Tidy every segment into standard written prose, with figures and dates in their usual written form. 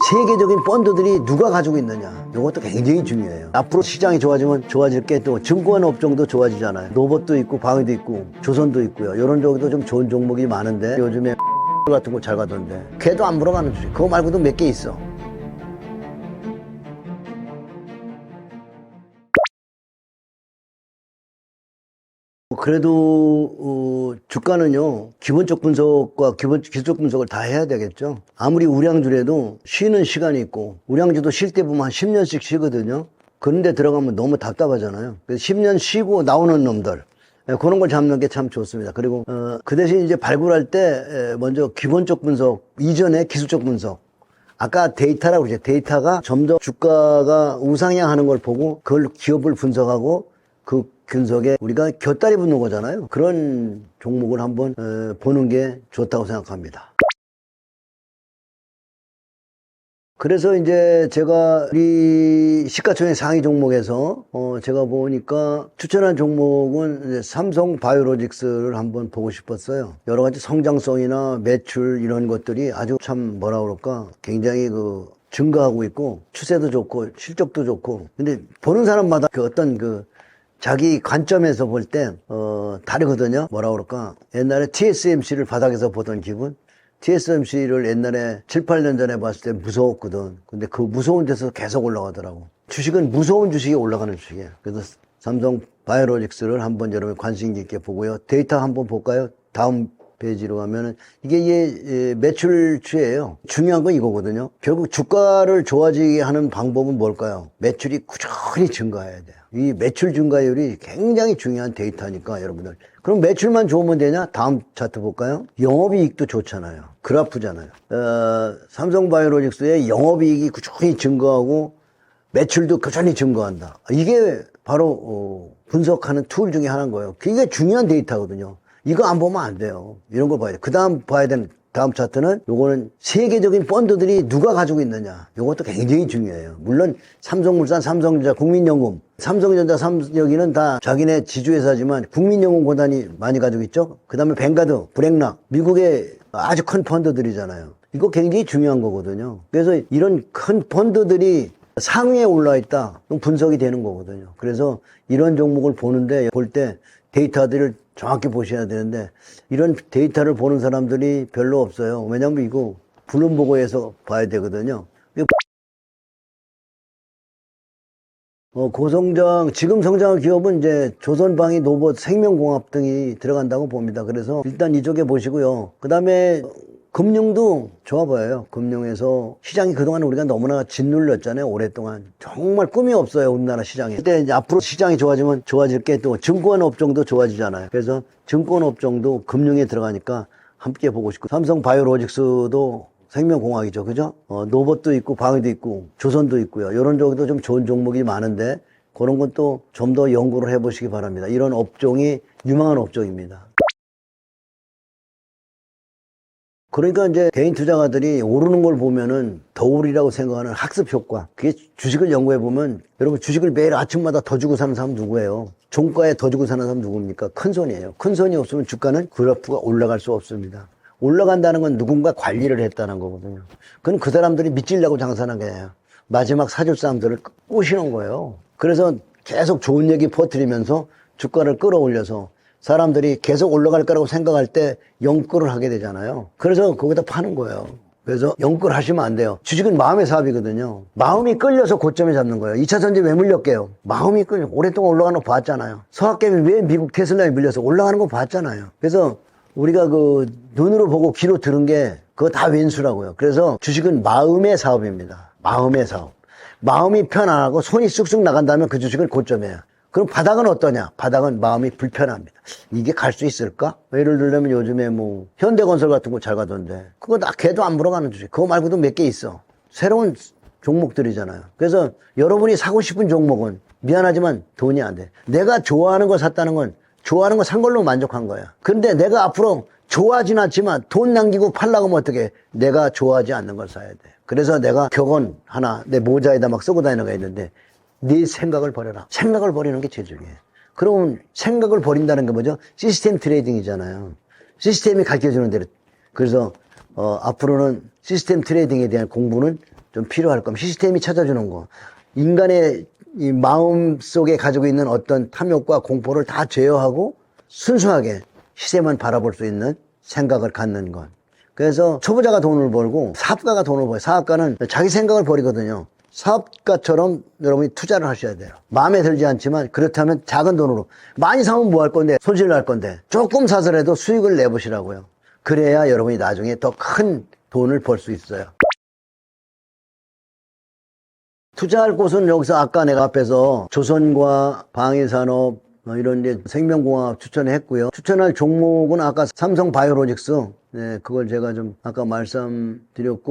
세계적인 펀드들이 누가 가지고 있느냐, 이것도 굉장히 중요해요. 앞으로 시장이 좋아지면 좋아질 게 또 증권업종도 좋아지잖아요. 노봇도 있고 방위도 있고 조선도 있고요. 이런 쪽도 좀 좋은 종목이 많은데 요즘에 같은 거 잘 가던데 걔도 안 물어가는 주식. 그거 말고도 몇 개 있어. 그래도 주가는요, 기본적 분석과 기술적 분석을 다 해야 되겠죠. 아무리 우량주라도 쉬는 시간이 있고, 우량주도 쉴 때 보면 한 10년씩 쉬거든요. 그런데 들어가면 너무 답답하잖아요. 그래서 10년 쉬고 나오는 놈들, 그런 걸 잡는 게 참 좋습니다. 그리고 그 대신 이제 발굴할 때 먼저 기본적 분석 이전에 기술적 분석. 아까 데이터라고 그러죠. 데이터가 점점 주가가 우상향하는 걸 보고 그걸 기업을 분석하고 그 분석에 우리가 곁다리 붙는 거잖아요. 그런 종목을 한번 보는 게 좋다고 생각합니다. 그래서 이제 제가 우리 시가총액 상위 종목에서 제가 보니까 추천한 종목은 이제 삼성 바이오로직스를 한번 보고 싶었어요. 여러 가지 성장성이나 매출 이런 것들이 아주 참 뭐라 그럴까 굉장히 증가하고 있고 추세도 좋고 실적도 좋고, 근데 보는 사람마다 그 어떤 자기 관점에서 볼 때 다르거든요. 뭐라 그럴까, 옛날에 TSMC를 바닥에서 보던 기분, TSMC를 옛날에 7, 8년 전에 봤을 때 무서웠거든. 근데 그 무서운 데서 계속 올라가더라고. 주식은 무서운 주식이 올라가는 주식이에요. 그래서 삼성 바이오로직스를 한번 여러분 관심 있게 보고요. 데이터 한번 볼까요? 다음 페이지로 가면은 이게 매출추예요. 중요한 건 이거거든요. 결국 주가를 좋아지게 하는 방법은 뭘까요? 매출이 꾸준히 증가해야 돼요. 이 매출 증가율이 굉장히 중요한 데이터니까 여러분들. 그럼 매출만 좋으면 되냐? 다음 차트 볼까요? 영업이익도 좋잖아요. 그래프잖아요. 삼성바이오로직스의 영업이익이 꾸준히 증가하고 매출도 꾸준히 증가한다. 이게 바로 분석하는 툴 중에 하나인 거예요. 그게 중요한 데이터거든요. 이거 안 보면 안 돼요. 이런 거 봐야 돼. 그 다음 봐야 되는 다음 차트는 요거는 세계적인 펀드들이 누가 가지고 있느냐. 요것도 굉장히 중요해요. 물론 삼성물산, 삼성전자, 국민연금, 삼성전자, 여기는 다 자기네 지주회사지만 국민연금 고단이 많이 가지고 있죠. 그 다음에 뱅가드, 브렉락, 미국의 아주 큰 펀드들이잖아요. 이거 굉장히 중요한 거거든요. 그래서 이런 큰 펀드들이 상위에 올라 있다. 그럼 분석이 되는 거거든요. 그래서 이런 종목을 볼 때 데이터들을 정확히 보셔야 되는데 이런 데이터를 보는 사람들이 별로 없어요. 왜냐면 이거 블룸버그에서 봐야 되거든요. 고성장, 지금 성장한 기업은 이제 조선방위, 노봇, 생명공업 등이 들어간다고 봅니다. 그래서 일단 이쪽에 보시고요. 그 다음에 금융도 좋아 보여요. 금융에서 시장이 그동안 우리가 너무나 짓눌렸잖아요. 오랫동안. 정말 꿈이 없어요. 우리나라 시장에. 근데 이제 앞으로 시장이 좋아지면 좋아질 게 또 증권업종도 좋아지잖아요. 그래서 증권업종도 금융에 들어가니까 함께 보고 싶고, 삼성 바이오로직스도 생명공학이죠. 그죠? 노봇도 있고 방위도 있고 조선도 있고요. 이런 쪽도 좀 좋은 종목이 많은데 그런 건 또 좀 더 연구를 해보시기 바랍니다. 이런 업종이 유망한 업종입니다. 그러니까 이제 개인 투자가들이 오르는 걸 보면은 더 오르리라고 생각하는 학습 효과. 그게 주식을 연구해 보면 여러분 주식을 매일 아침마다 더 주고 사는 사람 누구예요? 종가에 더 주고 사는 사람 누굽니까? 큰손이에요. 큰손이 없으면 주가는 그래프가 올라갈 수 없습니다. 올라간다는 건 누군가 관리를 했다는 거거든요. 그건 그 사람들이 밑질려고 장사하는 게 아니에요. 마지막 사줄 사람들을 꼬시는 거예요. 그래서 계속 좋은 얘기 퍼뜨리면서 주가를 끌어올려서 사람들이 계속 올라갈 거라고 생각할 때 영끌을 하게 되잖아요. 그래서 거기다 파는 거예요. 그래서 영끌 하시면 안 돼요. 주식은 마음의 사업이거든요. 마음이 끌려서 고점에 잡는 거예요. 2차 전지 왜 물렸게요? 마음이 끌려. 오랫동안 올라가는 거 봤잖아요. 서학개미 왜 미국 테슬라에 밀려서 올라가는 거 봤잖아요. 그래서 우리가 눈으로 보고 귀로 들은 게 그거 다 왼수라고요. 그래서 주식은 마음의 사업입니다. 마음의 사업. 마음이 편안하고 손이 쑥쑥 나간다면 그 주식은 고점이에요. 그럼 바닥은 어떠냐? 바닥은 마음이 불편합니다. 이게 갈 수 있을까? 예를 들면 요즘에 현대건설 같은 거 잘 가던데 그거 나 걔도 안 물어가는 주식. 그거 말고도 몇 개 있어. 새로운 종목들이잖아요. 그래서 여러분이 사고 싶은 종목은 미안하지만 돈이 안 돼. 내가 좋아하는 거 샀다는 건 좋아하는 거 산 걸로 만족한 거야. 근데 내가 앞으로 좋아하진 않지만 돈 남기고 팔라고 하면 어떻게? 내가 좋아하지 않는 걸 사야 돼. 그래서 내가 격언 하나 내 모자에다 막 쓰고 다니는 거 있는데 네 생각을 버려라. 생각을 버리는 게 제일 중요해요. 그러면 생각을 버린다는 게 뭐죠? 시스템 트레이딩이잖아요. 시스템이 가르쳐주는 대로. 그래서 앞으로는 시스템 트레이딩에 대한 공부는 좀 필요할 겁니다. 시스템이 찾아주는 거. 인간의 이 마음 속에 가지고 있는 어떤 탐욕과 공포를 다 제어하고 순수하게 시세만 바라볼 수 있는 생각을 갖는 것. 그래서 초보자가 돈을 벌고 사업가가 돈을 벌어요. 사업가는 자기 생각을 버리거든요. 사업가처럼 여러분이 투자를 하셔야 돼요. 마음에 들지 않지만 그렇다면 작은 돈으로 많이 사면 뭐 할 건데 손실 날 건데 조금 사서라도 수익을 내보시라고요. 그래야 여러분이 나중에 더 큰 돈을 벌 수 있어요. 투자할 곳은 여기서 아까 내가 앞에서 조선과 방위산업 이런 데 생명공학 추천했고요. 추천할 종목은 아까 삼성바이오로직스, 네, 그걸 제가 좀 아까 말씀드렸고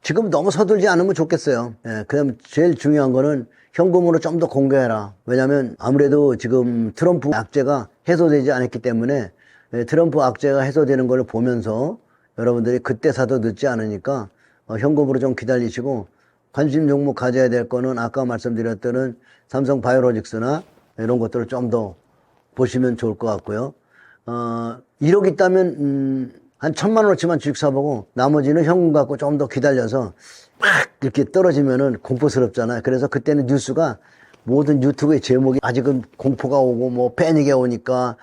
지금 너무 서둘지 않으면 좋겠어요. 네, 그다음 제일 중요한 거는 현금으로 좀 더 공개해라. 왜냐하면 아무래도 지금 트럼프 악재가 해소되지 않았기 때문에 트럼프 악재가 해소되는 걸 보면서 여러분들이 그때 사도 늦지 않으니까 현금으로 좀 기다리시고 관심 종목 가져야 될 거는 아까 말씀드렸던 삼성 바이오로직스나 이런 것들을 좀 더 보시면 좋을 것 같고요. 1억 있다면 한 1,000만 원어치만 주식 사보고 나머지는 현금 갖고 좀 더 기다려서 막 이렇게 떨어지면은 공포스럽잖아요. 그래서 그때는 뉴스가 모든 유튜브의 제목이 아직은 공포가 오고 뭐 패닉이 오니까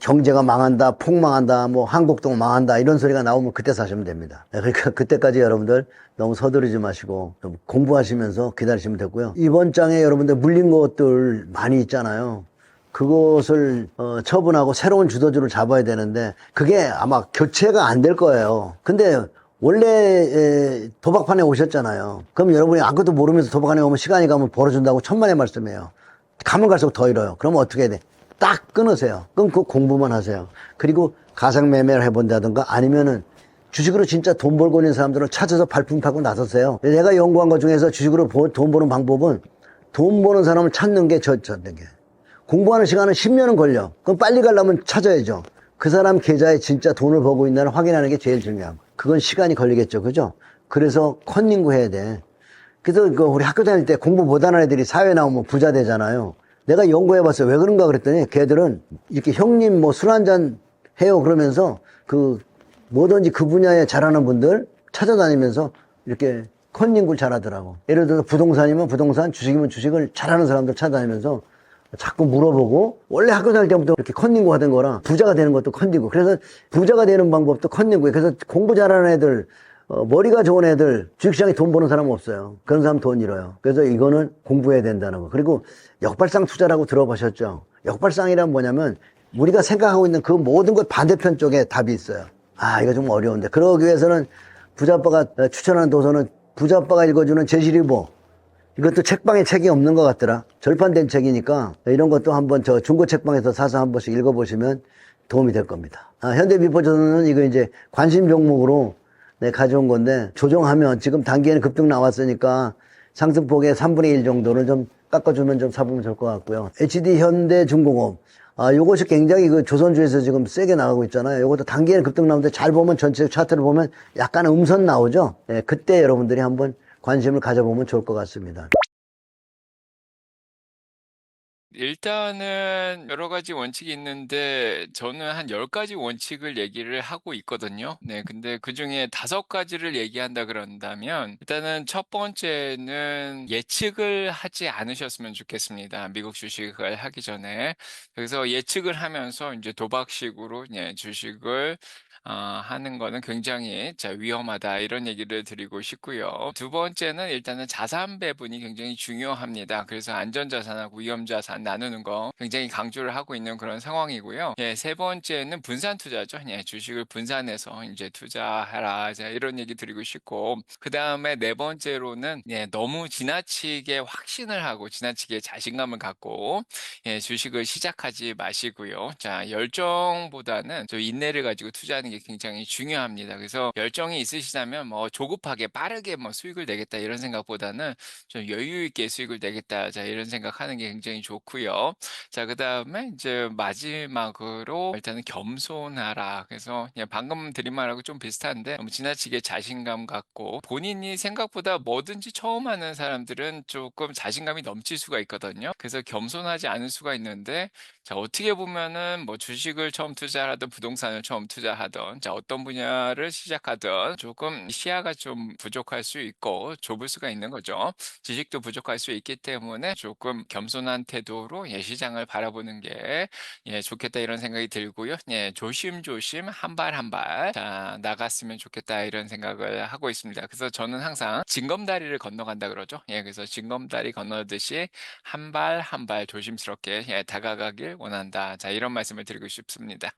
경제가 망한다, 폭망한다, 뭐 한국도 망한다 이런 소리가 나오면 그때 사시면 됩니다. 그러니까 그때까지 여러분들 너무 서두르지 마시고 좀 공부하시면서 기다리시면 되고요. 이번 장에 여러분들 물린 것들 많이 있잖아요. 그것을 처분하고 새로운 주도주를 잡아야 되는데 그게 아마 교체가 안 될 거예요. 근데 원래 도박판에 오셨잖아요. 그럼 여러분이 아무것도 모르면서 도박판에 오면 시간이 가면 벌어준다고 천만의 말씀이에요. 가면 갈수록 더 잃어요. 그러면 어떻게 해야 돼? 딱 끊으세요. 끊고 공부만 하세요. 그리고 가상매매를 해본다든가 아니면은 주식으로 진짜 돈 벌고 있는 사람들을 찾아서 발품 팔고 나서세요. 내가 연구한 것 중에서 주식으로 돈 버는 방법은 돈 버는 사람을 찾는 게 저는 게. 공부하는 시간은 10년은 걸려. 그럼 빨리 가려면 찾아야죠. 그 사람 계좌에 진짜 돈을 벌고 있나를 확인하는 게 제일 중요한 거. 그건 시간이 걸리겠죠. 그죠? 그래서 컨닝구 해야 돼. 그래서 우리 학교 다닐 때 공부 못하는 애들이 사회 나오면 부자 되잖아요. 내가 연구해봤어요. 왜 그런가 그랬더니 걔들은 이렇게 형님 뭐 술 한잔 해요 그러면서 뭐든지 그 분야에 잘하는 분들 찾아다니면서 이렇게 컨닝구를 잘하더라고. 예를 들어서 부동산이면 부동산, 주식이면 주식을 잘하는 사람들 찾아다니면서 자꾸 물어보고 원래 학교 다닐 때부터 이렇게 컨닝구 하던 거랑 부자가 되는 것도 컨닝구. 그래서 부자가 되는 방법도 컨닝구예요. 그래서 공부 잘하는 애들 머리가 좋은 애들 주식시장에 돈 버는 사람은 없어요. 그런 사람 돈 잃어요. 그래서 이거는 공부해야 된다는 거. 그리고 역발상 투자라고 들어보셨죠? 역발상이란 뭐냐면 우리가 생각하고 있는 그 모든 것 반대편 쪽에 답이 있어요. 이거 좀 어려운데 그러기 위해서는 부자아빠가 추천하는 도서는 부자아빠가 읽어주는 제시리보, 이것도 책방에 책이 없는 것 같더라. 절판된 책이니까 이런 것도 한번 저 중고 책방에서 사서 한 번씩 읽어보시면 도움이 될 겁니다. 현대미포조선은 이거 이제 관심 종목으로 가져온 건데 조정하면 지금 단기에는 급등 나왔으니까 상승폭의 3분의 1 정도는 좀 깎아주면 좀 사보면 좋을 것 같고요. HD 현대중공업, 요것이 굉장히 그 조선주에서 지금 세게 나가고 있잖아요. 요것도 단기에는 급등 나오는데 잘 보면 전체 차트를 보면 약간 음선 나오죠. 그때 여러분들이 한번 관심을 가져보면 좋을 것 같습니다. 일단은 여러 가지 원칙이 있는데 저는 한 10가지 원칙을 얘기를 하고 있거든요. 네. 근데 그중에 5가지를 얘기한다 그런다면 일단은 첫 번째는 예측을 하지 않으셨으면 좋겠습니다. 미국 주식을 하기 전에. 그래서 예측을 하면서 이제 도박식으로 주식을 하는 거는 굉장히 위험하다 이런 얘기를 드리고 싶고요. 두 번째는 일단은 자산 배분이 굉장히 중요합니다. 그래서 안전자산하고 위험자산 나누는 거 굉장히 강조를 하고 있는 그런 상황이고요. 세 번째는 분산 투자죠. 주식을 분산해서 이제 투자하라 이런 얘기 드리고 싶고 그다음에 네 번째로는 너무 지나치게 확신을 하고 지나치게 자신감을 갖고 주식을 시작하지 마시고요. 자, 열정보다는 저 인내를 가지고 투자하는 게 굉장히 중요합니다. 그래서 열정이 있으시다면 뭐 조급하게 빠르게 뭐 수익을 내겠다 이런 생각보다는 좀 여유 있게 수익을 내겠다. 자, 이런 생각하는 게 굉장히 좋고요. 자, 그다음에 이제 마지막으로 일단은 겸손하라. 그래서 그냥 방금 드린 말하고 좀 비슷한데 너무 지나치게 자신감 갖고 본인이 생각보다 뭐든지 처음 하는 사람들은 조금 자신감이 넘칠 수가 있거든요. 그래서 겸손하지 않을 수가 있는데 자, 어떻게 보면은 뭐 주식을 처음 투자하든 부동산을 처음 투자하든 시작하든 자 어떤 분야를 시작하든 조금 시야가 좀 부족할 수 있고 좁을 수가 있는 거죠. 지식도 부족할 수 있기 때문에 조금 겸손한 태도로 시장을 바라보는 게 좋겠다 이런 생각이 들고요. 조심조심 한 발 한 발 자 나갔으면 좋겠다 이런 생각을 하고 있습니다. 그래서 저는 항상 징검다리를 건너간다 그러죠. 그래서 징검다리 건너듯이 한 발 한 발 조심스럽게 다가가길 원한다. 자 이런 말씀을 드리고 싶습니다.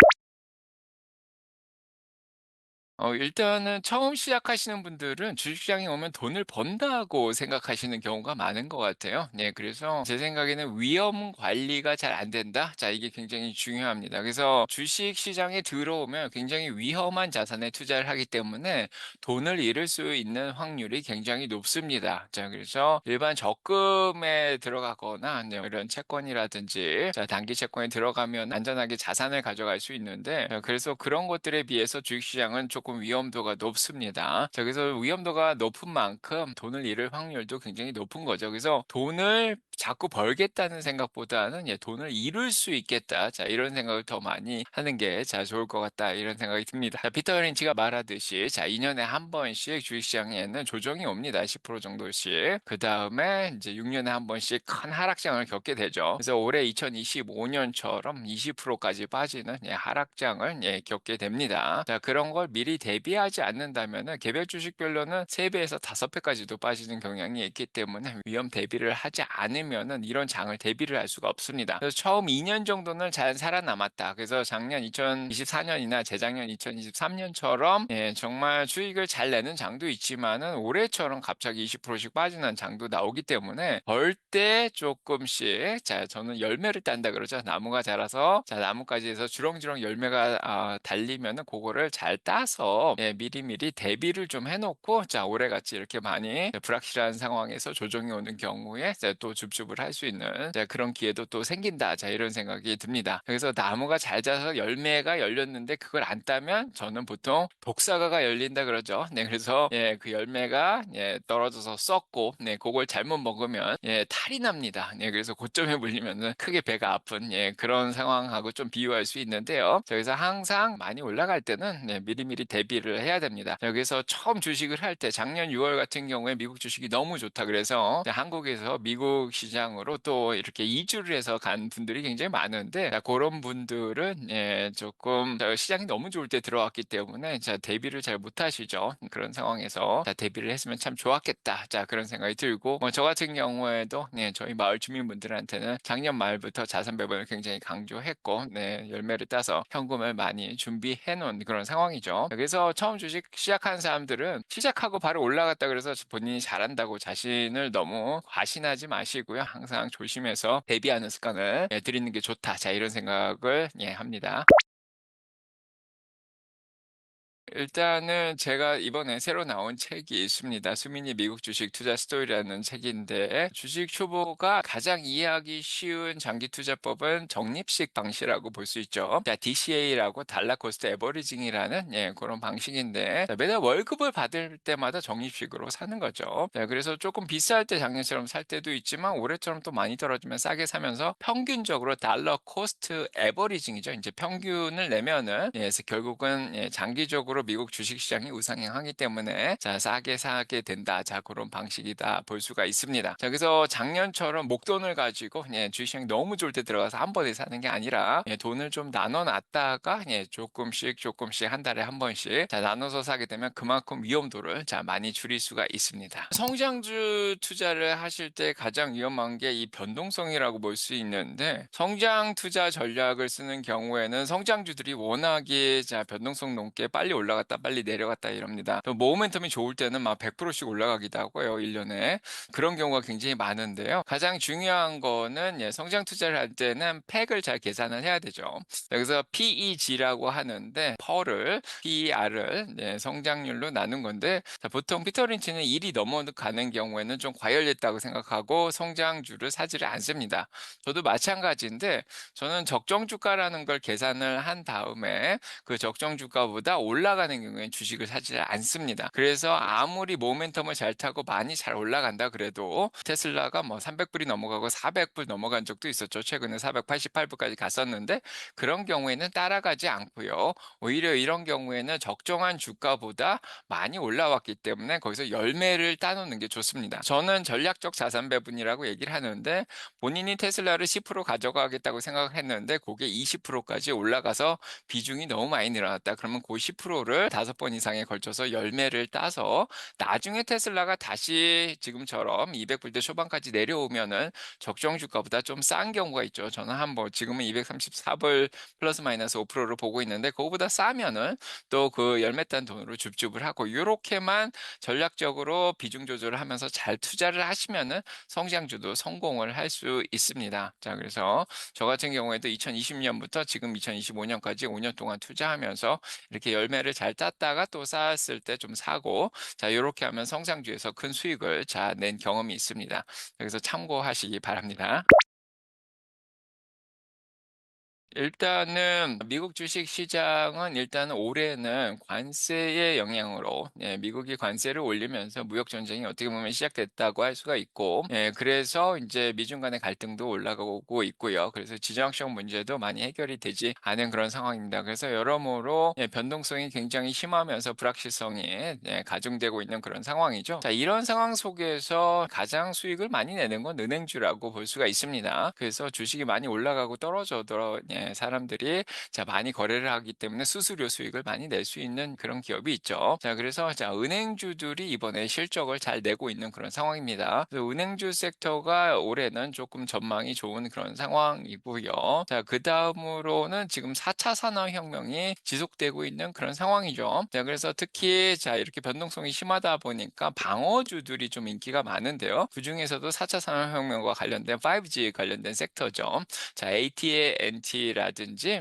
일단은 처음 시작하시는 분들은 주식시장에 오면 돈을 번다고 생각하시는 경우가 많은 것 같아요. 그래서 제 생각에는 위험 관리가 잘 안 된다. 자, 이게 굉장히 중요합니다. 그래서 주식시장에 들어오면 굉장히 위험한 자산에 투자를 하기 때문에 돈을 잃을 수 있는 확률이 굉장히 높습니다. 자, 그래서 일반 적금에 들어가거나 이런 채권이라든지 자, 단기 채권에 들어가면 안전하게 자산을 가져갈 수 있는데 그래서 그런 것들에 비해서 주식시장은 조금 위험도가 높습니다. 자, 그래서 위험도가 높은 만큼 돈을 잃을 확률도 굉장히 높은 거죠. 그래서 돈을 자꾸 벌겠다는 생각보다는 돈을 잃을 수 있겠다. 자, 이런 생각을 더 많이 하는 게 좋을 것 같다. 이런 생각이 듭니다. 자, 피터 린치가 말하듯이 자, 2년에 한 번씩 주식시장에는 조정이 옵니다. 10% 정도씩. 그 다음에 이제 6년에 한 번씩 큰 하락장을 겪게 되죠. 그래서 올해 2025년처럼 20%까지 빠지는 하락장을 겪게 됩니다. 자, 그런 걸 미리 대비하지 않는다면은 개별 주식별로는 3배에서 5배까지도 빠지는 경향이 있기 때문에 위험 대비를 하지 않으면은 이런 장을 대비를 할 수가 없습니다. 그래서 처음 2년 정도는 잘 살아남았다. 그래서 작년 2024년이나 재작년 2023년처럼 정말 수익을 잘 내는 장도 있지만은 올해처럼 갑자기 20%씩 빠지는 장도 나오기 때문에 벌 때 조금씩 자 저는 열매를 딴다 그러죠. 나무가 자라서 자 나뭇가지에서 주렁주렁 열매가 달리면은 그거를 잘 따서 미리미리 대비를 좀 해놓고 자 올해같이 이렇게 많이 불확실한 상황에서 조정이 오는 경우에 또 줍줍을 할 수 있는 그런 기회도 또 생긴다. 자 이런 생각이 듭니다. 그래서 나무가 잘 자라서 열매가 열렸는데 그걸 안 따면 저는 보통 독사과가 열린다 그러죠. 그래서 그 열매가 떨어져서 썩고 그걸 잘못 먹으면 탈이 납니다. 그래서 고점에 물리면은 크게 배가 아픈 그런 상황하고 좀 비유할 수 있는데요. 자, 그래서 항상 많이 올라갈 때는 미리미리 대비를 해야 됩니다. 여기서 처음 주식을 할 때 작년 6월 같은 경우에 미국 주식이 너무 좋다 그래서 한국에서 미국 시장으로 또 이렇게 이주를 해서 간 분들이 굉장히 많은데 자, 그런 분들은 조금 시장이 너무 좋을 때 들어왔기 때문에 자 대비를 잘 못하시죠. 그런 상황에서 자 대비를 했으면 참 좋았겠다. 자 그런 생각이 들고 저 같은 경우에도 저희 마을 주민분들한테는 작년 말부터 자산 배분을 굉장히 강조했고 열매를 따서 현금을 많이 준비해 놓은 그런 상황이죠. 그래서 처음 주식 시작하는 사람들은 시작하고 바로 올라갔다 그래서 본인이 잘한다고 자신을 너무 과신하지 마시고요. 항상 조심해서 대비하는 습관을 들이는 게 좋다. 자 이런 생각을 합니다. 일단은 제가 이번에 새로 나온 책이 있습니다. 수민이 미국 주식 투자 스토리라는 책인데 주식 초보가 가장 이해하기 쉬운 장기 투자법은 적립식 방식이라고 볼 수 있죠. 자, DCA라고 달러 코스트 에버리징이라는 그런 방식인데 자, 매달 월급을 받을 때마다 적립식으로 사는 거죠. 자, 그래서 조금 비쌀 때 작년처럼 살 때도 있지만 올해처럼 또 많이 떨어지면 싸게 사면서 평균적으로 달러 코스트 에버리징이죠. 이제 평균을 내면은 그래서 결국은 장기적으로 미국 주식시장이 우상향하기 때문에 자 싸게 사게 된다. 자 그런 방식이다 볼 수가 있습니다. 자 그래서 작년처럼 목돈을 가지고 주식시장이 너무 좋을 때 들어가서 한 번에 사는 게 아니라 돈을 좀 나눠 놨다가 조금씩 한 달에 한 번씩 자 나눠서 사게 되면 그만큼 위험도를 자 많이 줄일 수가 있습니다. 성장주 투자를 하실 때 가장 위험한 게 이 변동성이라고 볼 수 있는데 성장 투자 전략을 쓰는 경우에는 성장주들이 워낙에 자 변동성 높게 빨리 올라갔다 빨리 내려갔다 이럽니다. 또 모멘텀이 좋을 때는 막 100%씩 올라가기도 하고요. 1년에. 그런 경우가 굉장히 많은데요. 가장 중요한 거는 성장 투자를 할 때는 팩을 잘 계산을 해야 되죠. 여기서 PEG라고 하는데 펄을 PER을 성장률로 나눈 건데 자, 보통 피터 린치는 1이 넘어가는 경우에는 좀 과열됐다고 생각하고 성장주를 사지를 않습니다. 저도 마찬가지인데 저는 적정 주가라는 걸 계산을 한 다음에 그 적정 주가보다 올라 올라가는 경우에는 주식을 사지 않습니다. 그래서 아무리 모멘텀을 잘 타고 많이 잘 올라간다 그래도 테슬라가 뭐 300불이 넘어가고 400불 넘어간 적도 있었죠. 최근에 488불까지 갔었는데 그런 경우에는 따라가지 않고요. 오히려 이런 경우에는 적정한 주가보다 많이 올라왔기 때문에 거기서 열매를 따놓는 게 좋습니다. 저는 전략적 자산 배분이라고 얘기를 하는데 본인이 테슬라를 10% 가져가겠다고 생각했는데 그게 20%까지 올라가서 비중이 너무 많이 늘어났다. 그러면 그 10%를 5번 이상에 걸쳐서 열매를 따서 나중에 테슬라가 다시 지금처럼 200불대 초반까지 내려오면은 적정 주가보다 좀 싼 경우가 있죠. 저는 한번 지금은 234불 플러스 마이너스 5%를 보고 있는데 그거보다 싸면은 또 그 열매 딴 돈으로 줍줍을 하고 요렇게만 전략적으로 비중 조절을 하면서 잘 투자를 하시면은 성장주도 성공을 할 수 있습니다. 자, 그래서 저 같은 경우에도 2020년부터 지금 2025년까지 5년 동안 투자하면서 이렇게 열매를 잘 땄다가 또 쌓았을 때 좀 사고 자, 요렇게 하면 성장주에서 큰 수익을 낸 경험이 있습니다. 그래서 참고하시기 바랍니다. 일단은 미국 주식 시장은 일단은 올해는 관세의 영향으로 미국이 관세를 올리면서 무역 전쟁이 어떻게 보면 시작됐다고 할 수가 있고 그래서 이제 미중 간의 갈등도 올라가고 있고요. 그래서 지정학적 문제도 많이 해결이 되지 않은 그런 상황입니다. 그래서 여러모로 변동성이 굉장히 심하면서 불확실성이 가중되고 있는 그런 상황이죠. 자, 이런 상황 속에서 가장 수익을 많이 내는 건 은행주라고 볼 수가 있습니다. 그래서 주식이 많이 올라가고 떨어져도 사람들이 자 많이 거래를 하기 때문에 수수료 수익을 많이 낼 수 있는 그런 기업이 있죠. 자, 그래서 자 은행주들이 이번에 실적을 잘 내고 있는 그런 상황입니다. 그래서 은행주 섹터가 올해는 조금 전망이 좋은 그런 상황이고요. 자, 그다음으로는 지금 4차 산업혁명이 지속되고 있는 그런 상황이죠. 자, 그래서 특히 자 이렇게 변동성이 심하다 보니까 방어주들이 좀 인기가 많은데요. 그중에서도 4차 산업혁명과 관련된 5G 관련된 섹터죠. 자, AT&T라든지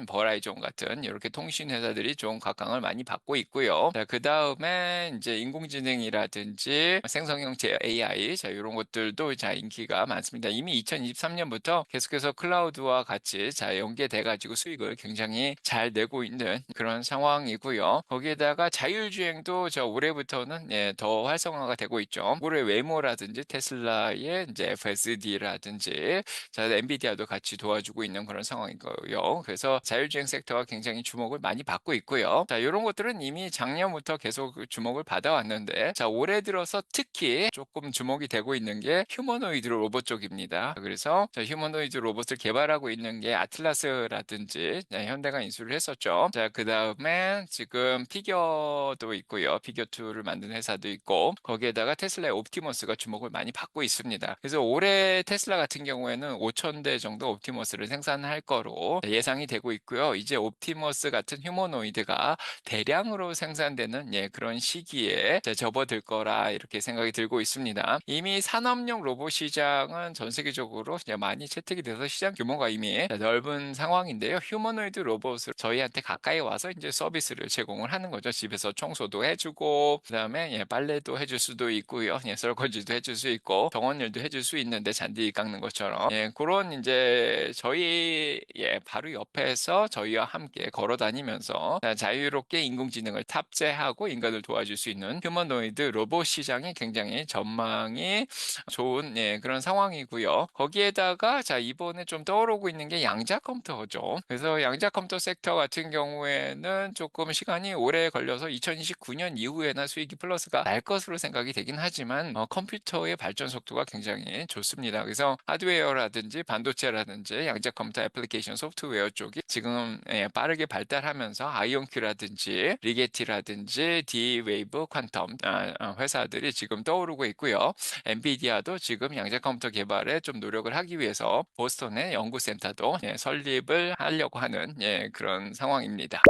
버라이존 같은 이렇게 통신 회사들이 좀 각광을 많이 받고 있고요. 자, 그다음에 이제 인공지능이라든지 생성형 AI 자 이런 것들도 자 인기가 많습니다. 이미 2023년부터 계속해서 클라우드와 같이 자 연계돼 가지고 수익을 굉장히 잘 내고 있는 그런 상황이고요. 거기에다가 자율주행도 저 올해부터는 더 활성화가 되고 있죠. 올해 웨모라든지 테슬라의 이제 FSD라든지 자, 엔비디아도 같이 도와주고 있는 그런 상황인 거예요. 그래서 자율주행 섹터가 굉장히 주목을 많이 받고 있고요. 자, 이런 것들은 이미 작년부터 계속 주목을 받아왔는데, 자, 올해 들어서 특히 조금 주목이 되고 있는 게 휴머노이드 로봇 쪽입니다. 그래서 자, 휴머노이드 로봇을 개발하고 있는 게 아틀라스라든지 현대가 인수를 했었죠. 자, 그 다음에 지금 피겨도 있고요. 피겨2를 만든 회사도 있고, 거기에다가 테슬라의 옵티머스가 주목을 많이 받고 있습니다. 그래서 올해 테슬라 같은 경우에는 5,000대 정도 옵티머스를 생산할 거로 예상이 되고 있고요. 이제 옵티머스 같은 휴머노이드가 대량으로 생산되는 그런 시기에 접어들 거라 이렇게 생각이 들고 있습니다. 이미 산업용 로봇 시장은 전 세계적으로 많이 채택이 돼서 시장 규모가 이미 넓은 상황인데요. 휴머노이드 로봇을 저희한테 가까이 와서 이제 서비스를 제공을 하는 거죠. 집에서 청소도 해주고 그다음에 빨래도 해줄 수도 있고요. 설거지도 해줄 수 있고 병원 일도 해줄 수 있는데 잔디 깎는 것처럼 그런 이제 저희 바로 옆에서 저희와 함께 걸어 다니면서 자유롭게 인공지능을 탑재하고 인간을 도와줄 수 있는 휴머노이드 로봇 시장이 굉장히 전망이 좋은 그런 상황이고요. 거기에다가 자 이번에 좀 떠오르고 있는 게 양자 컴퓨터죠. 그래서 양자 컴퓨터 섹터 같은 경우에는 조금 시간이 오래 걸려서 2029년 이후에나 수익이 플러스가 날 것으로 생각이 되긴 하지만 컴퓨터의 발전 속도가 굉장히 좋습니다. 그래서 하드웨어라든지 반도체라든지 양자 컴퓨터 애플리케이션 소프트웨어 쪽이 지금 빠르게 발달하면서 아이온큐라든지 리게티라든지 D-웨이브 퀀텀 회사들이 지금 떠오르고 있고요. 엔비디아도 지금 양자 컴퓨터 개발에 좀 노력을 하기 위해서 보스턴의 연구센터도 설립을 하려고 하는 그런 상황입니다.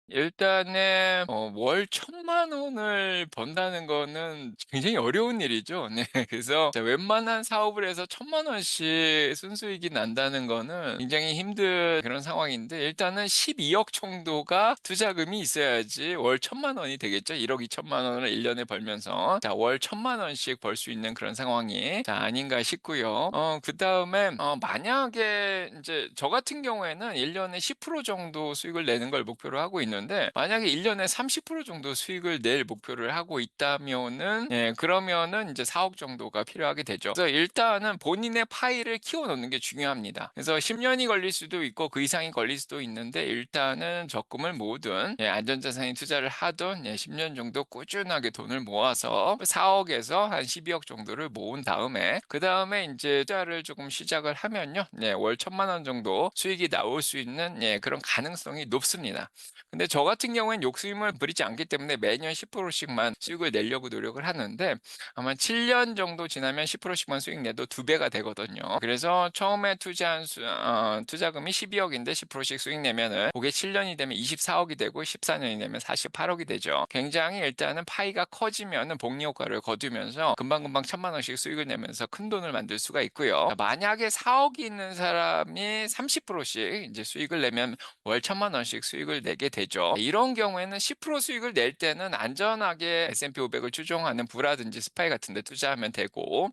일단은 월 1,000,000원을 번다는 거는 굉장히 어려운 일이죠. 네. 그래서 웬만한 사업을 해서 1,000,000원씩 순수익이 난다는 거는 굉장히 힘든 그런 상황인데, 일단은 12억 정도가 투자금이 있어야지 월 1,000,000원이 되겠죠. 1억 2천만 원을 1 년에 벌면서 월 1,000,000 원씩 벌 수 있는 그런 상황이 아닌가 싶고요. 그다음에 만약에 인제 저 같은 경우에는 1 년에 10% 정도 수익을 내는 걸 목표로 하고 있는데, 만약에 1 년에 30% 정도 수익을 낼 목표를 하고 있다면은, 그러면은 인제 4억 정도가 필요하게 되죠. 그래서 일단은 본인의 파이를 키워 놓는 게 중요합니다. 그래서 10 년이 걸릴 수도 있고 그 이상이 걸릴 수도 있는데, 일단은 적금을 모으든 안전자산에 투자를 하든 10년 정도 꾸준하게 돈을 모아서 4억 에서 한 12억 정도를 모은 다음에, 그다음에 인제 투자를 조금 시작을 하면요. 월 1,000,000원 정도 수익이 나올 수 있는 그런 가능성이 높습니다. 근데 저 같은 경우엔 욕심을 부리지 않기 때문에 매년 10% 씩만 수익을 내려고 노력을 하는데, 아마 7년 정도 지나면 10% 씩만 수익 내도 2 배가 되거든요. 그래서 처음에 투자한 투자금이 12억 인데 10% 씩 수익 내면은 그게 7 년이 되면 24억 억이 되고 14 년이 되면 48억 억이 되죠. 굉장히 일단은 파이가 커지면은 복리 효과를 거두면서 금방금방 1,000,000 원씩 수익을 내면서 큰돈을 만들 수가 있고요. 만약에 4억이 있는 사람이 30%씩 이제 수익을 내면 월 1,000,000 원씩 수익을 내게 되죠. 이런 경우에는 10% 수익을 낼 때는 안전하게 S&P 500을 추종하는 부라든지 스파이 같은 데 투자하면 되고,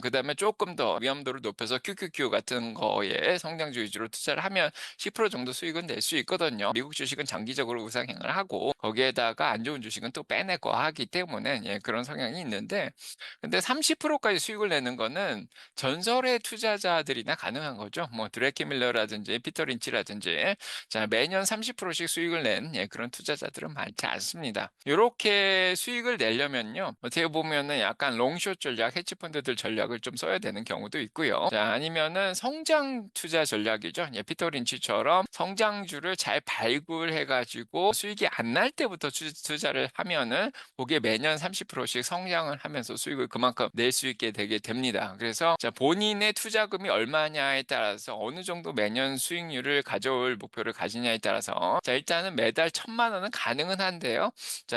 그다음에 조금 더 위험도를 높여서 QQQ 같은 거에 성장주 위주로 투자를 하면 10% 정도 수익은 낼 수 있거든요. 미국 주식은 장기적으로 우상향을 하고 거기에다가 안 좋은 주식은 또 빼내고 하기 때문에 그런 성향이 있는데, 근데 30%까지 수익을 내는 거는 전설의 투자자들이나 가능한 거죠. 뭐 드레키 밀러라든지 피터 린치라든지 매년 30%씩 수익을 낸 그런 투자자들은 많지 않습니다. 요렇게 수익을 내려면요, 어떻게 보면은 약간 롱숏 전략, 헤지 펀드들 전략을 좀 써야 되는 경우도 있고요. 아니면은 성장 투자 전략이죠. 피터 린치처럼 성장주를 잘 발굴해 가지고 수익이 안 날 때부터 투자를 하면은 그게 매년 30%씩 성장을 하면서 수익을 그만큼 낼 수 있게 되게 됩니다. 그래서 본인의 투자금이 얼마냐에 따라서 어느 정도 매년 수익률을 가져올 목표를 가지냐에 따라서 일단은 매달 1,000,000 원은 가능은 한데요.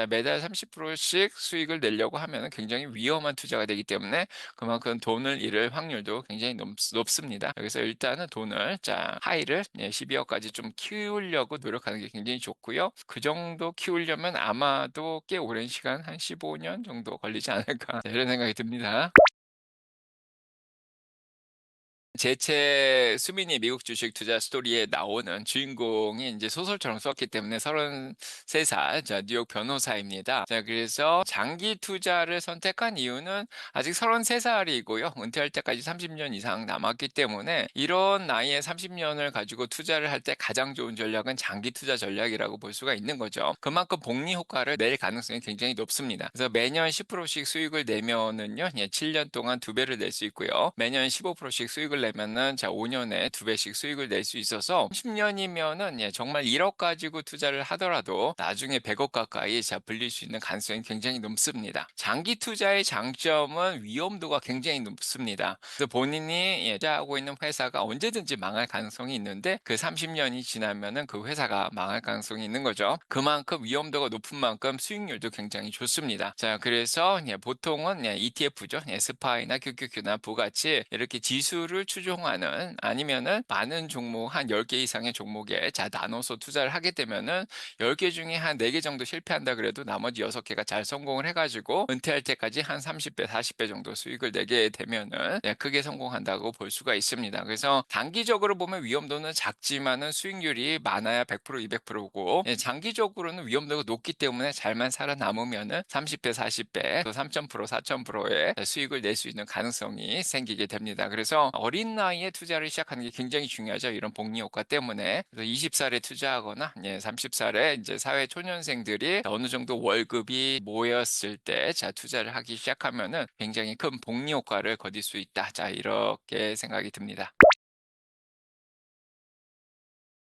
매달 30%씩 수익을 내려고 하면은 굉장히 위험한 투자가 되기 때문에 그만큼 돈을 잃을 확률도 굉장히 높습니다. 그래서 일단은 돈을 하이를 12억까지 좀 키우려고 노력하는 게 굉장히 좋고요. 그 정도 키우려면 아마도 꽤 오랜 시간, 한 15년 정도 걸리지 않을까 이런 생각이 듭니다. 제 책 수민이 미국 주식 투자 스토리에 나오는 주인공이 이제 소설처럼 썼기 때문에 33 살 뉴욕 변호사입니다. 그래서 장기 투자를 선택한 이유는 아직 33 살이고요. 은퇴할 때까지 30년 이상 남았기 때문에 이런 나이에 30년을 가지고 투자를 할 때 가장 좋은 전략은 장기 투자 전략이라고 볼 수가 있는 거죠. 그만큼 복리 효과를 낼 가능성이 굉장히 높습니다. 그래서 매년 10%씩 수익을 내면은요, 7년 동안 2배를 낼 수 있고요. 매년 15%씩 수익을 내면은 5년에 2배씩 수익을 낼 수 있어서 10년이면은 정말 1억 가지고 투자를 하더라도 나중에 100억 가까이 불릴 수 있는 가능성이 굉장히 높습니다. 장기 투자의 장점은 위험도가 굉장히 높습니다. 그래서 본인이 투자하고 있는 회사가 언제든지 망할 가능성이 있는데 그 30년이 지나면은 그 회사가 망할 가능성이 있는 거죠. 그만큼 위험도가 높은 만큼 수익률도 굉장히 좋습니다. 그래서 보통은 ETF죠. 스파이나 QQQ나 부같이 이렇게 지수를 추종하는, 아니면은 많은 종목 한 10개 이상의 종목에 나눠서 투자를 하게 되면은 10개 중에 한 4개 정도 실패한다 그래도 나머지 6개가 잘 성공을 해가지고 은퇴할 때까지 한 30배, 40배 정도 수익을 내게 되면은 크게 성공한다고 볼 수가 있습니다. 그래서 단기적으로 보면 위험도는 작지만은 수익률이 많아야 100%, 200%고 장기적으로는 위험도가 높기 때문에 잘만 살아남으면은 30배, 40배, 또 3,000%, 4,000%의 수익을 낼 수 있는 가능성이 생기게 됩니다. 그래서 어린 나이에 투자를 시작하는 게 굉장히 중요하죠. 이런 복리 효과 때문에. 그래서 20살에 투자하거나 30살에 이제 사회 초년생들이 어느 정도 월급이 모였을 때 투자를 하기 시작하면은 굉장히 큰 복리 효과를 거둘 수 있다. 이렇게 생각이 듭니다.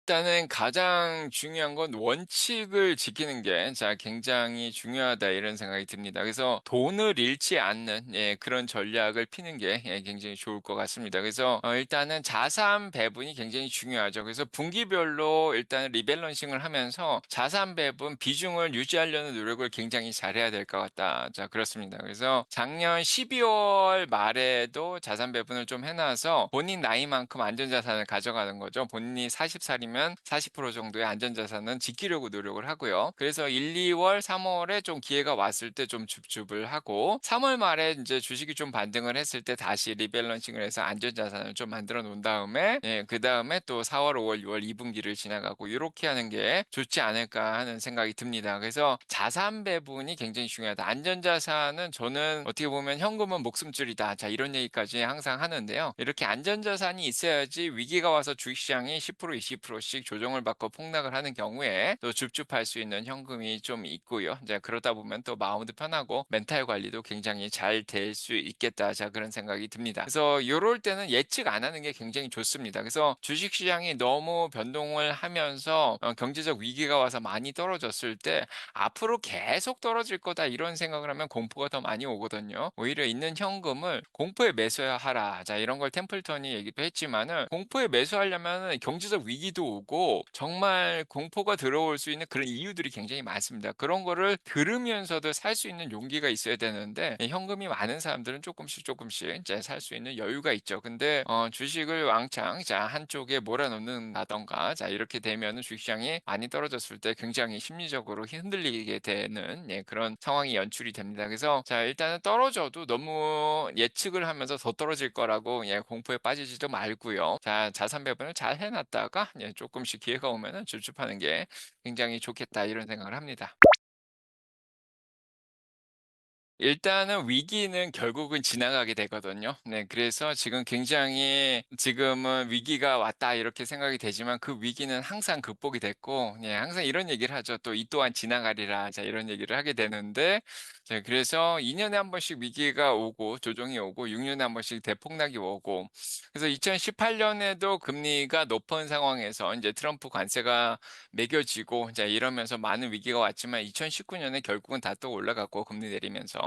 일단은 가장 중요한 건 '원칙을 지키는 게 굉장히 중요하다.' 이런 생각이 듭니다. 그래서 돈을 잃지 않는 그런 전략을 피는 게 굉장히 좋을 것 같습니다. 그래서 일단은 자산 배분이 굉장히 중요하죠. 그래서 분기별로 일단 리밸런싱을 하면서 자산 배분 비중을 유지하려는 노력을 굉장히 잘해야 될 것 같다. 그렇습니다. 그래서 작년 12월 말에도 자산 배분을 좀 해 놔서 본인 나이만큼 안전자산을 가져가는 거죠. 본인이 40살이면 40% 정도의 안전자산은 지키려고 노력을 하고요. 그래서 1, 2월, 3월에 좀 기회가 왔을 때 좀 줍줍을 하고 3월 말에 인제 주식이 좀 반등을 했을 때 다시 리밸런싱을 해서 안전자산을 좀 만들어 놓은 다음에 그다음에 또 4월, 5월, 6월 2 분기를 지나가고 요렇게 하는 게 좋지 않을까 하는 생각이 듭니다. 그래서 자산 배분이 굉장히 중요하다. 안전자산은 저는 어떻게 보면 "현금은 목숨줄이다." 이런 얘기까지 항상 하는데요. 이렇게 안전자산이 있어야지 위기가 와서 주식시장이 10% 20%씩 조정을 받고 폭락을 하는 경우에 또 줍줍할 수 있는 현금이 좀 있고요. 이제 그러다 보면 또 마음도 편하고 멘탈 관리도 굉장히 잘 될 수 있겠다. 그런 생각이 듭니다. 그래서 요럴 때는 예측 안 하는 게 굉장히 좋습니다. 그래서 주식시장이 너무 변동을 하면서 경제적 위기가 와서 많이 떨어졌을 때 '앞으로 계속 떨어질 거다.' 이런 생각을 하면 공포가 더 많이 오거든요. 오히려 있는 현금을 공포에 매수하라. 이런 걸 템플턴이 얘기도 했지만은 공포에 매수하려면은 경제적 위기도 오고 정말 공포가 들어올 수 있는 그런 이유들이 굉장히 많습니다. 그런 거를 들으면서도 살 수 있는 용기가 있어야 되는데 현금이 많은 사람들은 조금씩 이제 살 수 있는 여유가 있죠. 근데 주식을 왕창 한쪽에 몰아넣는다든가 이렇게 되면은 주식시장이 많이 떨어졌을 때 굉장히 심리적으로 흔들리게 되는 그런 상황이 연출이 됩니다. 그래서 일단은 떨어져도 너무 예측을 하면서 더 떨어질 거라고 공포에 빠지지도 말고요. 자산 배분을 잘 해 놨다가 쪼끔씩 기회가 오면은 주줍하는 게 굉장히 좋겠다 이런 생각을 합니다. 일단은 위기는 결국은 지나가게 되거든요. 그래서 지금 굉장히 '지금은 위기가 왔다.' 이렇게 생각이 되지만 그 위기는 항상 극복이 됐고 항상 이런 얘기를 하죠. 또 "이 또한 지나가리라." 이런 얘기를 하게 되는데 그래서 2 년에 한 번씩 위기가 오고 조정이 오고 6 년에 한 번씩 대폭락이 오고 그래서 2018 년에도 금리가 높은 상황에서 인제 트럼프 관세가 매겨지고 이러면서 많은 위기가 왔지만 2019 년에 결국은 다 또 올라갔고 금리 내리면서.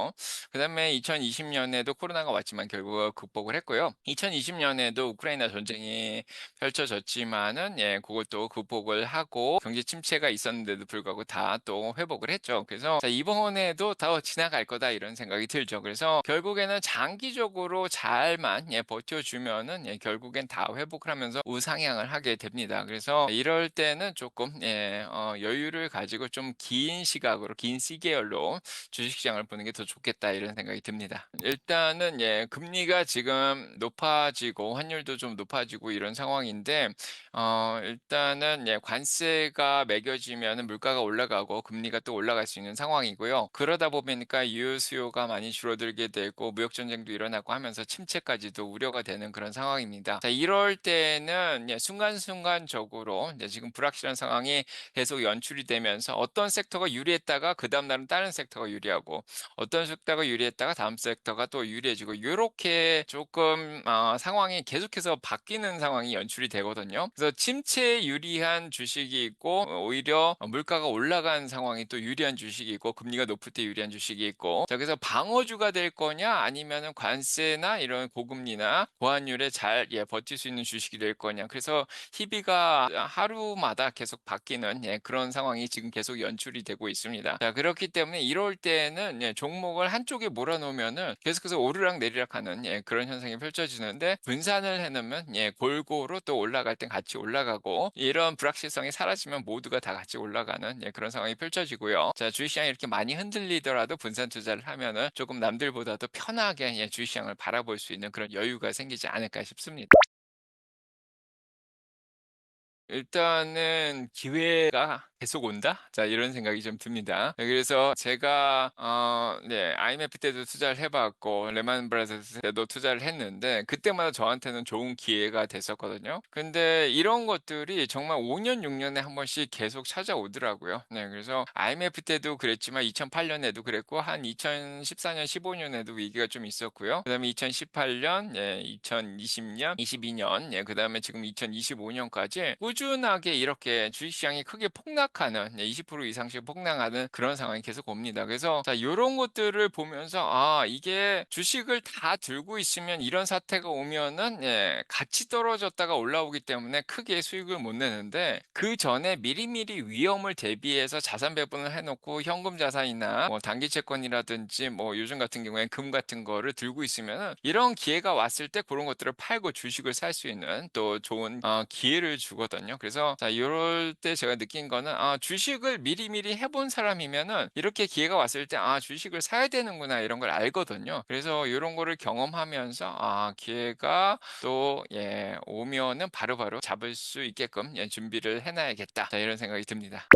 그다음에 2020 년에도 코로나가 왔지만 결국 극복을 했고요. 2020 년에도 우크라이나 전쟁이 펼쳐졌지만은 그것도 극복을 하고 경제 침체가 있었는데도 불구하고 다 또 회복을 했죠. 그래서 '이번에도 더 지나갈 거다.' 이런 생각이 들죠. 그래서 결국에는 장기적으로 잘만 버텨주면은 결국엔 다 회복을 하면서 우상향을 하게 됩니다. 그래서 이럴 때는 조금 여유를 가지고 좀 긴 시각으로 긴 시계열로 주식시장을 보는 게 더 좋겠다 이런 생각이 듭니다. 일단은 금리가 지금 높아지고 환율도 좀 높아지고 이런 상황인데 일단은 관세가 매겨지면은 물가가 올라가고 금리가 또 올라갈 수 있는 상황이고요. 그러다 보니까 유효 수요가 많이 줄어들게 되고 무역 전쟁도 일어나고 하면서 침체까지도 우려가 되는 그런 상황입니다. 이럴 때는 순간순간적으로 지금 불확실한 상황이 계속 연출이 되면서 어떤 섹터가 유리했다가 그다음 날은 다른 섹터가 유리하고 어떤 섹터가 유리했다가 다음 섹터가 또 유리해지고 요렇게 조금 상황이 계속해서 바뀌는 상황이 연출이 되거든요. 그래서 침체에 유리한 주식이 있고 오히려 물가가 올라간 상황이 또 유리한 주식이 있고 금리가 높을 때 유리한 주식이 있고 그래서 방어주가 될 거냐 아니면은 관세나 이런 고금리나 고환율에 잘 버틸 수 있는 주식이 될 거냐. 그래서 희비가 하루마다 계속 바뀌는 그런 상황이 지금 계속 연출이 되고 있습니다. 그렇기 때문에 이럴 때는 종목을 한쪽에 몰아놓으면은 계속해서 오르락내리락 하는 그런 현상이 펼쳐지는데 분산을 해 놓으면 골고루 또 올라갈 땐 같이 올라가고 이런 불확실성이 사라지면 모두가 다 같이 올라가는 그런 상황이 펼쳐지고요. 주식시장이 이렇게 많이 흔들리더라도 분산 투자를 하면은 조금 남들보다도 편하게 주식시장을 바라볼 수 있는 그런 여유가 생기지 않을까 싶습니다. 일단은 기회가 계속 온다? 자, 이런 생각이 좀 듭니다. 그래서 제가 IMF 때도 투자를 해봤고 레만 브라더스 때도 투자를 했는데 그때마다 저한테는 좋은 기회가 됐었거든요. 근데 이런 것들이 정말 5년, 6년에 한 번씩 계속 찾아오더라고요. 네, 그래서 IMF 때도 그랬지만 2008년에도 그랬고 한 2014년, 15년에도 위기가 좀 있었고요. 그다음에 2018년, 2020년, 22년, 그다음에 지금 2025년까지 꾸준하게 이렇게 주식시장이 크게 폭락하는 20% 이상씩 폭락하는 그런 상황이 계속 옵니다. 그래서 자, 이런 것들을 보면서 이게 주식을 다 들고 있으면 이런 사태가 오면은 같이 떨어졌다가 올라오기 때문에 크게 수익을 못 내는데 그 전에 미리미리 위험을 대비해서 자산 배분을 해놓고 현금 자산이나 뭐 단기 채권이라든지 뭐 요즘 같은 경우에 금 같은 거를 들고 있으면은 이런 기회가 왔을 때 그런 것들을 팔고 주식을 살 수 있는 또 좋은 기회를 주거든요. 그래서 자, 이럴 때 제가 느낀 거는 주식을 미리미리 해본 사람이면은 이렇게 기회가 왔을 때 주식을 사야 되는구나 이런 걸 알거든요. 그래서 이런 거를 경험하면서 기회가 또 오면은 바로바로 잡을 수 있게끔 준비를 해놔야겠다. 자, 이런 생각이 듭니다.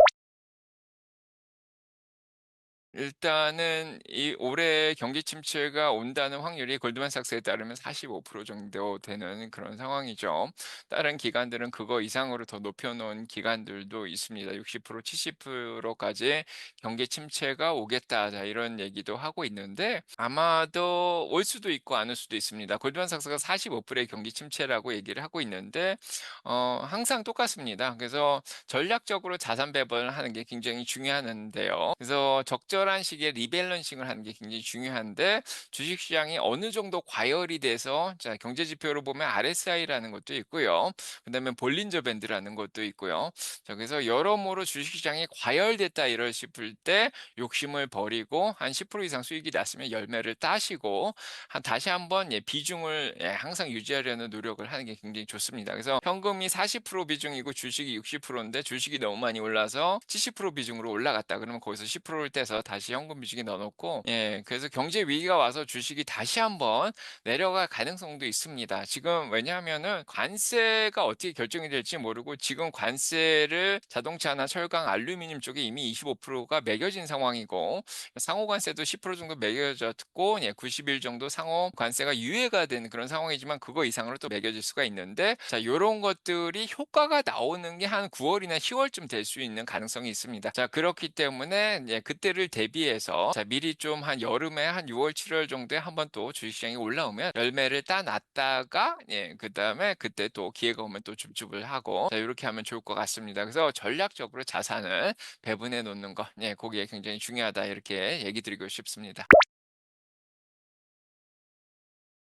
일단은 이 올해 경기 침체가 온다는 확률이 골드만삭스에 따르면 45% 정도 되는 그런 상황이죠. 다른 기관들은 그거 이상으로 더 높여 놓은 기관들도 있습니다. 60% 70%까지 경기 침체가 오겠다. 자, 이런 얘기도 하고 있는데 아마도 올 수도 있고 안 올 수도 있습니다. 골드만삭스가 45%의 경기 침체라고 얘기를 하고 있는데 항상 똑같습니다. 그래서 전략적으로 자산 배분을 하는 게 굉장히 중요한데요. 그래서 적절한 시기에 리밸런싱을 하는 게 굉장히 중요한데 주식시장이 어느 정도 과열이 돼서 자, 경제 지표로 보면 RSI라는 것도 있고요. 그다음에 볼린저 밴드라는 것도 있고요. 자, 그래서 여러모로 주식시장이 과열됐다 이럴 싶을 때 욕심을 버리고 한 10% 이상 수익이 났으면 열매를 따시고 다시 한번 비중을 항상 유지하려는 노력을 하는 게 굉장히 좋습니다. 그래서 현금이 40% 비중이고 주식이 60%인데 주식이 너무 많이 올라서 70% 비중으로 올라갔다. 그러면 거기서 10%를 떼서 다시 현금 비중에 넣어놓고 그래서 경제 위기가 와서 주식이 다시 한번 내려갈 가능성도 있습니다. 지금 왜냐하면은 관세가 어떻게 결정이 될지 모르고 지금 관세를 자동차나 철강, 알루미늄 쪽에 이미 25%가 매겨진 상황이고 상호 관세도 10% 정도 매겨졌고 90일 정도 상호 관세가 유예가 되는 그런 상황이지만 그거 이상으로 또 매겨질 수가 있는데 자, 요런 것들이 효과가 나오는 게 한 9월이나 10월쯤 될 수 있는 가능성이 있습니다. 자, 그렇기 때문에 그때를 대비해서 자, 미리 좀 한 여름에 한 6월, 7월 정도에 한번 또 주식시장이 올라오면 열매를 따놨다가 그다음에 그때 또 기회가 오면 또 줍줍을 하고 자, 이렇게 하면 좋을 것 같습니다. 그래서 전략적으로 자산을 배분해 놓는 거 그게 굉장히 중요하다 이렇게 얘기 드리고 싶습니다.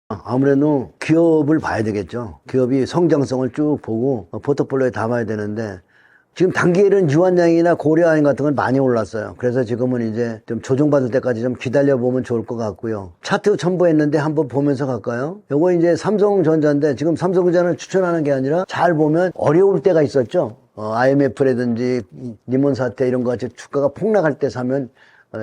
아무래도 기업을 봐야 되겠죠. 기업이 성장성을 쭉 보고 포트폴리오에 담아야 되는데 지금 단기에는 유한양이나 고려아연 같은 건 많이 올랐어요. 그래서 지금은 이제 좀 조정받을 때까지 좀 기다려보면 좋을 것 같고요. 차트 첨부했는데 한번 보면서 갈까요? 요거 이제 삼성전자인데 지금 삼성전자는 추천하는 게 아니라 잘 보면 어려울 때가 있었죠. IMF라든지 니몬 사태 이런 거 같이 주가가 폭락할 때 사면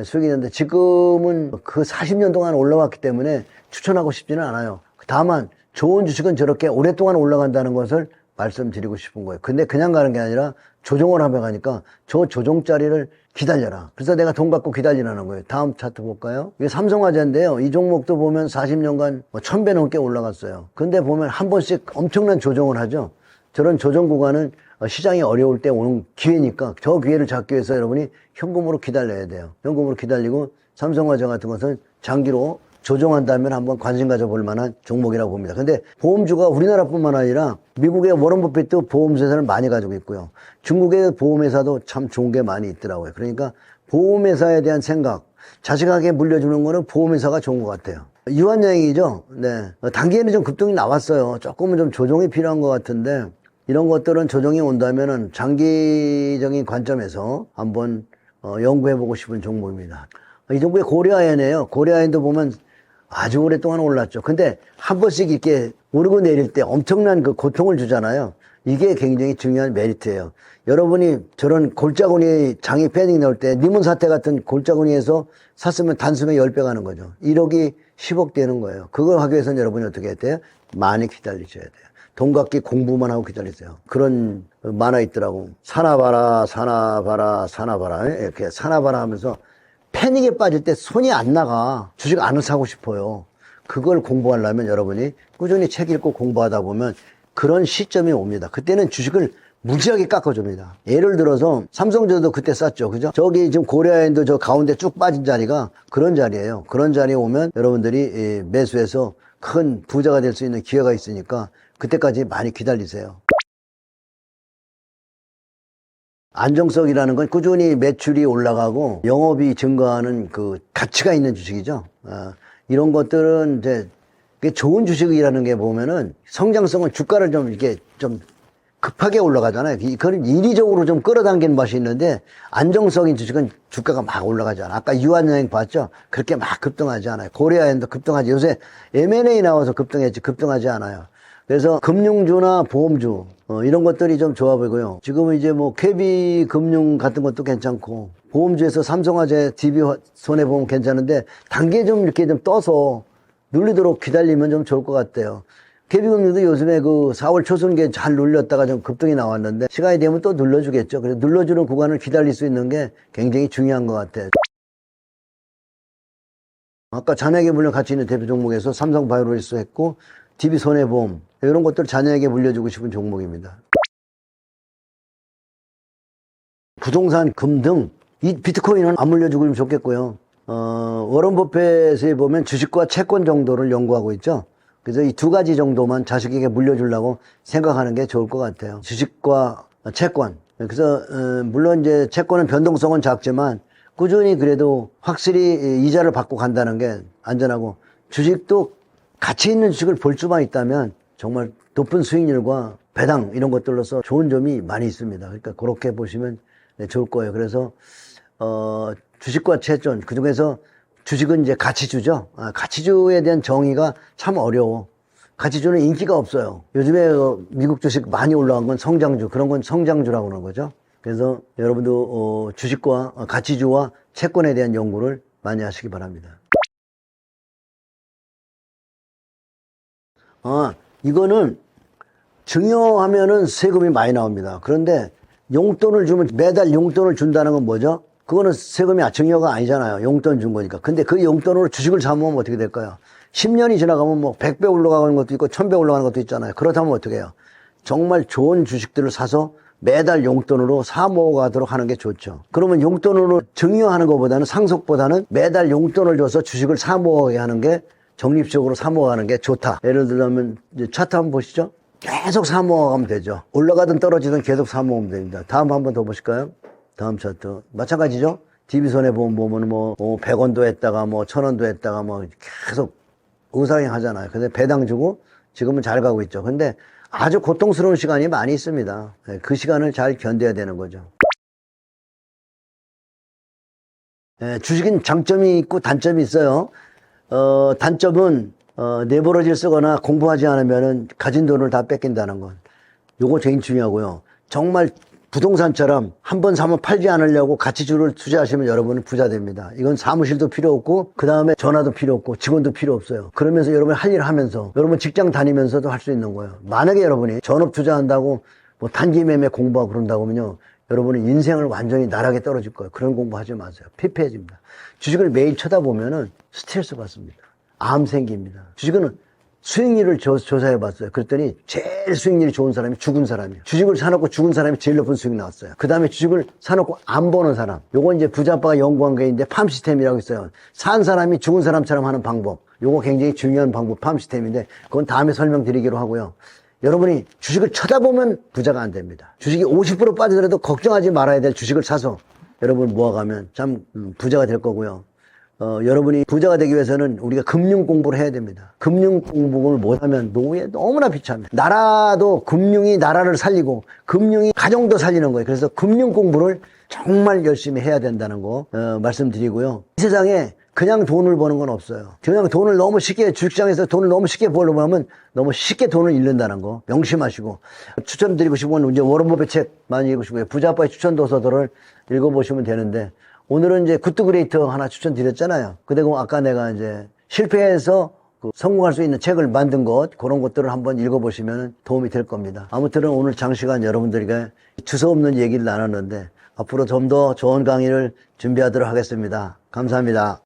수익이 있는데 지금은 그 40년 동안 올라왔기 때문에 추천하고 싶지는 않아요. 다만 좋은 주식은 저렇게 오랫동안 올라간다는 것을 말씀드리고 싶은 거예요. 근데 그냥 가는 게 아니라 조정을 하며 가니까 저 조정자리를 기다려라. 그래서 내가 돈 받고 기다리라는 거예요. 다음 차트 볼까요? 이게 삼성화재인데요. 이 종목도 보면 40년간 1000배 넘게 올라갔어요. 근데 보면 한 번씩 엄청난 조정을 하죠. 저런 조정 구간은 시장이 어려울 때 오는 기회니까 저 기회를 잡기 위해서 여러분이 현금으로 기다려야 돼요. 현금으로 기다리고 삼성화재 같은 것은 장기로 조정한다면 한번 관심 가져볼 만한 종목이라고 봅니다. 근데 보험주가 우리나라뿐만 아니라 미국의 워런 버핏도 보험회사를 많이 가지고 있고요. 중국의 보험회사도 참 좋은 게 많이 있더라고요. 그러니까 보험회사에 대한 생각, 자식에게 물려주는 거는 보험회사가 좋은 것 같아요. 유한양이죠. 네. 단기에는 좀 급등이 나왔어요. 조금은 좀 조정이 필요한 것 같은데 이런 것들은 조정이 온다면은 장기적인 관점에서 한번 연구해보고 싶은 종목입니다. 이 종목의 고려아연이에요. 고려아연도 보면 아주 오랫동안 올랐죠. 근데 한 번씩 이렇게 오르고 내릴 때 엄청난 그 고통을 주잖아요. 이게 굉장히 중요한 메리트예요. 여러분이 저런 골짜구니 장이 패닉 나올 때 니몬 사태 같은 골짜구니에서 샀으면 단숨에 10배 가는 거죠. 1억이 10억 되는 거예요. 그걸 하기 위해서는 여러분이 어떻게 해야 돼요? 많이 기다리셔야 돼요. 돈 갖기 공부만 하고 기다리세요. 그런 만화 있더라고. 사나 봐라, 사나 봐라, 사나 봐라. 이렇게 사나 봐라 하면서 패닉에 빠질 때 손이 안 나가. 주식 안 사고 싶어요. 그걸 공부하려면 여러분이 꾸준히 책 읽고 공부하다 보면 그런 시점이 옵니다. 그때는 주식을 무지하게 깎아줍니다. 예를 들어서 삼성전자도 그때 쌌죠. 그죠? 저기 지금 고려아연도 저 가운데 쭉 빠진 자리가 그런 자리예요. 그런 자리에 오면 여러분들이 매수해서 큰 부자가 될 수 있는 기회가 있으니까 그때까지 많이 기다리세요. 안정성이라는 건 꾸준히 매출이 올라가고 영업이 증가하는 그 가치가 있는 주식이죠. 이런 것들은 이제 좋은 주식이라는 게 보면은 성장성은 주가를 좀 이렇게 좀 급하게 올라가잖아요. 그걸 인위적으로 좀 끌어당기는 맛이 있는데 안정성인 주식은 주가가 막 올라가지 않아. 아까 유한여행 봤죠? 그렇게 막 급등하지 않아요. 고려아연도 급등하지. 요새 M&A 나와서 급등했지 급등하지 않아요. 그래서 금융주나 보험주 이런 것들이 좀 좋아 보이고요. 지금은 이제 뭐 KB금융 같은 것도 괜찮고 보험주에서 삼성화재, DB손해보험 괜찮은데 단계 좀 이렇게 좀 떠서 눌리도록 기다리면 좀 좋을 것 같아요. KB금융도 요즘에 그 4월 초순기에 잘 눌렸다가 좀 급등이 나왔는데 시간이 되면 또 눌러주겠죠. 그래서 눌러주는 구간을 기다릴 수 있는 게 굉장히 중요한 것 같아요. 아까 자녀에게 물려 가치 있는 대표 종목에서 삼성바이오로직스 했고 DB손해보험 이런 것들 자녀에게 물려주고 싶은 종목입니다. 부동산, 금 등 이 비트코인은 안 물려주고 좋겠고요. 워런 버핏에 보면 주식과 채권 정도를 연구하고 있죠. 그래서 이 두 가지 정도만 자식에게 물려주려고 생각하는 게 좋을 것 같아요. 주식과 채권. 그래서 물론 이제 채권은 변동성은 작지만 꾸준히 그래도 확실히 이자를 받고 간다는 게 안전하고 주식도 가치 있는 주식을 볼 수만 있다면 정말 높은 수익률과 배당 이런 것들로서 좋은 점이 많이 있습니다. 그러니까 그렇게 보시면 좋을 거예요. 그래서 주식과 채권 그중에서 주식은 이제 가치주죠. 가치주에 대한 정의가 참 어려워. 가치주는 인기가 없어요. 요즘에 미국 주식 많이 올라간 건 성장주, 그런 건 성장주라고 하는 거죠. 그래서 여러분도 주식과 가치주와 채권에 대한 연구를 많이 하시기 바랍니다. 이거는 증여하면은 세금이 많이 나옵니다. 그런데 용돈을 주면 매달 용돈을 준다는 건 뭐죠? 그거는 세금이 증여가 아니잖아요. 용돈 준 거니까. 근데 그 용돈으로 주식을 사모으면 어떻게 될까요? 10년이 지나가면 뭐 100배 올라가는 것도 있고 1000배 올라가는 것도 있잖아요. 그렇다면 어떻게 해요? 정말 좋은 주식들을 사서 매달 용돈으로 사모아가도록 하는 게 좋죠. 그러면 용돈으로 증여하는 것보다는 상속보다는 매달 용돈을 줘서 주식을 사모하게 하는 게 적립적으로 사모하는 게 좋다. 예를 들면 이제 차트 한번 보시죠. 계속 사모하면 되죠. 올라가든 떨어지든 계속 사모하면 됩니다. 다음 한번 더 보실까요? 다음 차트. 마찬가지죠. DB손해보험 보면 뭐 100원도 했다가 뭐 1000원도 했다가 뭐 계속 의사행 하잖아요. 근데 배당 주고 지금은 잘 가고 있죠. 근데 아주 고통스러운 시간이 많이 있습니다. 그 시간을 잘 견뎌야 되는 거죠. 주식은 장점이 있고 단점이 있어요. 단점은 내버려질 쓰거나 공부하지 않으면 가진 돈을 다 뺏긴다는 건 요거 제일 중요하고요. 정말 부동산처럼 한 번 사면 팔지 않으려고 가치주를 투자하시면 여러분은 부자 됩니다. 이건 사무실도 필요 없고 그 다음에 전화도 필요 없고 직원도 필요 없어요. 그러면서 여러분이 할 일을 하면서 여러분 직장 다니면서도 할 수 있는 거예요. 만약에 여러분이 전업 투자한다고 뭐 단기 매매 공부하고 그런다고 하면요, 여러분은 인생을 완전히 나락에 떨어질 거예요. 그런 공부하지 마세요. 피폐해집니다. 주식을 매일 쳐다보면은 스트레스 받습니다. 암 생깁니다. 주식은 수익률을 조사해 봤어요. 그랬더니 제일 수익률이 좋은 사람이 죽은 사람이에요. 주식을 사놓고 죽은 사람이 제일 높은 수익 나왔어요. 그 다음에 주식을 사놓고 안 보는 사람. 요거 이제 부자아빠가 연구한 게 있는데 팜 시스템이라고 있어요. 산 사람이 죽은 사람처럼 하는 방법. 요거 굉장히 중요한 방법, 팜 시스템인데 그건 다음에 설명드리기로 하고요. 여러분이 주식을 쳐다보면 부자가 안 됩니다. 주식이 50% 빠지더라도 걱정하지 말아야 될 주식을 사서 여러분 모아가면 참 부자가 될 거고요. 여러분이 부자가 되기 위해서는 우리가 금융 공부를 해야 됩니다. 금융 공부를 못하면 노후에 너무나 비참해요. 나라도 금융이 나라를 살리고 금융이 가정도 살리는 거예요. 그래서 금융 공부를 정말 열심히 해야 된다는 거 말씀드리고요. 이 세상에 그냥 돈을 버는 건 없어요. 그냥 돈을 너무 쉽게, 주식시장에서 돈을 너무 쉽게 벌려고 하면 너무 쉽게 돈을 잃는다는 거 명심하시고, 추천드리고 싶은 건 이제 워런 버핏 책 많이 읽으시고요. 부자아빠의 추천 도서들을 읽어보시면 되는데, 오늘은 이제 굿드 그레이터 하나 추천드렸잖아요. 그리고 아까 내가 이제 실패해서 성공할 수 있는 책을 만든 것, 그런 것들을 한번 읽어보시면 도움이 될 겁니다. 아무튼 오늘 장시간 여러분들에게 주소 없는 얘기를 나눴는데 앞으로 좀 더 좋은 강의를 준비하도록 하겠습니다. 감사합니다.